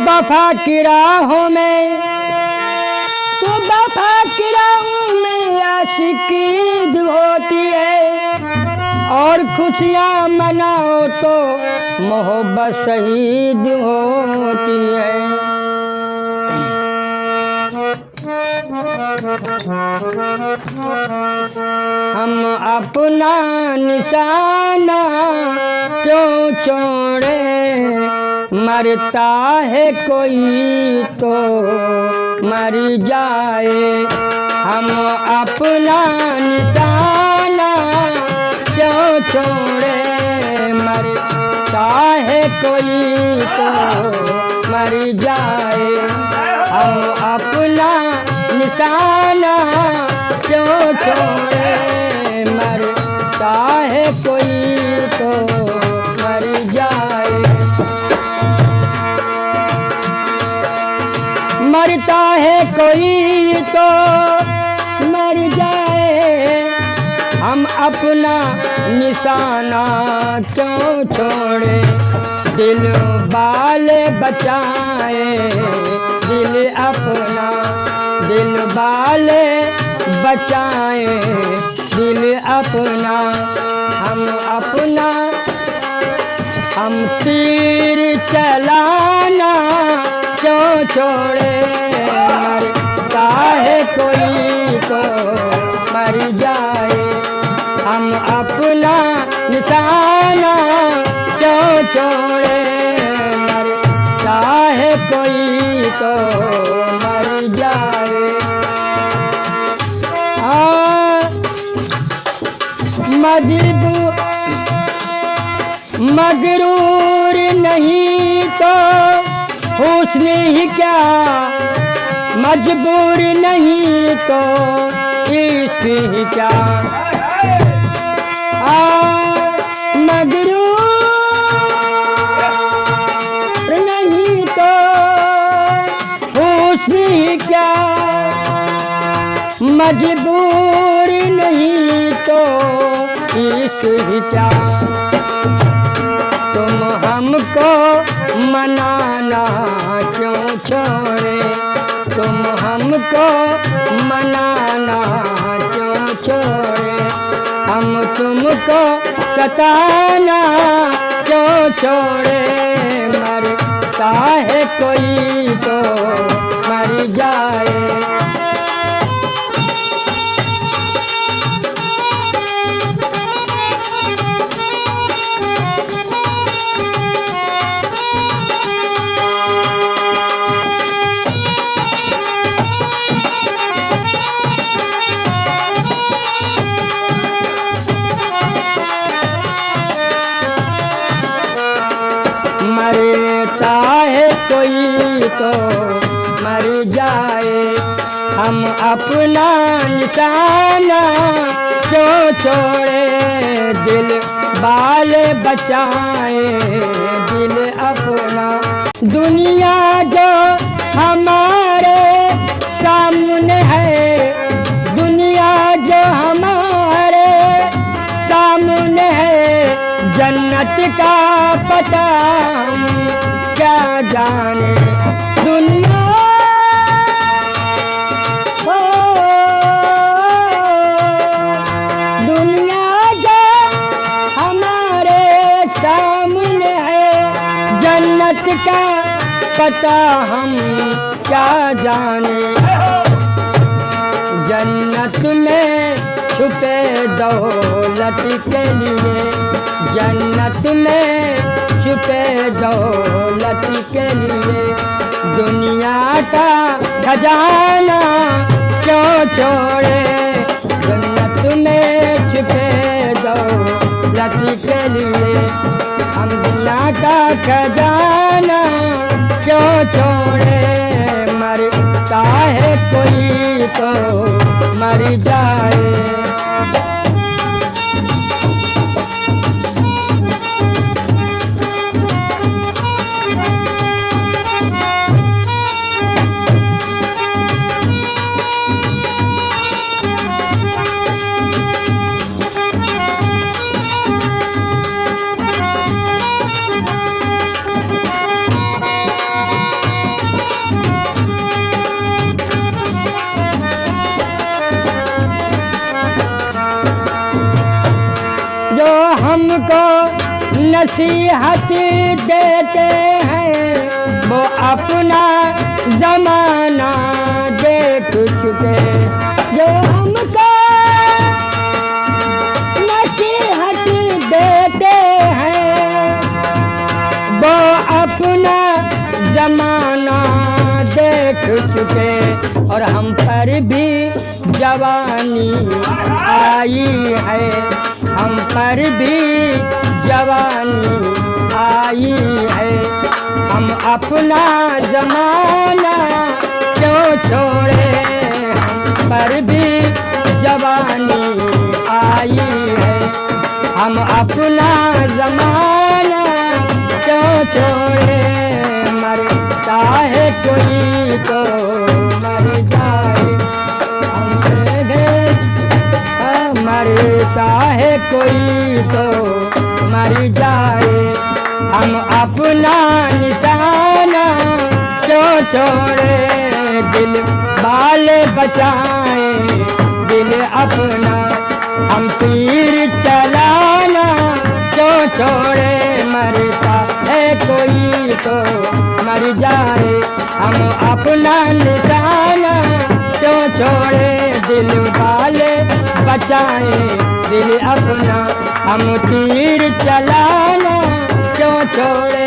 वफा की राहों में, तो वफा की राहों में आशिकी जो होती है, और खुशियाँ मनाओ तो मोहब्बत शहीद होती है। हम अपना निशाना क्यों छोड़े, मरता है कोई तो मर जाए। हम अपना निशाना क्यों छोड़े, मरता है कोई तो मर जाए। हम अपना निशाना क्यों छोड़े, मरता है कोई तो मर जाए। मरता है कोई तो मर जाए, हम अपना निशाना क्यों छोड़े। दिल वाले बचाए दिल अपना, दिल वाले बचाए दिल अपना। हम अपना, हम तीर चलाना क्यों छोड़े, मरता है कोई तो मर जाए। हम अपना निशाना क्यों छोड़े, मरता है कोई तो मर जाए। मगरूर नहीं तो हुस्न ही क्या, मजबूर नहीं तो इश्क ही क्या। मगरूर नहीं तो हुस्न ही क्या, मजबूर नहीं तो इश्क ही क्या। तुम हमको मनाना क्यों छोड़े, तुम हमको मनाना क्यों छोड़े। हम तुमको सताना क्यों छोड़े, मरता है कोई तो मर जाए। मरता है कोई तो मर जाए। हम अपना निशाना क्यों छोड़े, दिल वाले बचाए दिल अपना। दुनिया जो हमारे सामने है, दुनिया जो हमारे सामने है, जन्नत का पता क्या जाने। दुनिया हो, दुनिया जो हमारे सामने है, जन्नत का पता हम क्या जाने। जन्नत में छुपे दौलत के लिए, जन्नत में छुपे दौलत के लिए, दुनिया का खजाना क्यों छोड़े। जन्नत में छुपे दौलत के लिए, हम दुनिया का खजाना क्यों छोड़े। मरता है कोई तो मर जाए। नसीहत देते हैं वो अपना जमाना देख चुके। जो हमको नसीहत देते हैं वो अपना जमाना देख चुके। और हम पर भी जवानी आई है, हम पर भी जवानी आई है। हम अपना जमाना क्यों छोड़े, हम पर भी जवानी आई है। हम अपना जमाना क्यों छोड़े, मरता है कोई तो मर जाए। मरता है कोई तो मर जाए। हम अपना निशाना क्यों छोड़े, दिल वाले बचाए दिल अपना। हम तीर चलाना क्यों छोड़े, मरता है कोई तो मर जाए। हम अपना निशाना क्यों छोड़े, दिल वाले बचाए दिल अपना। हम तीर चलाना क्यों छोड़े।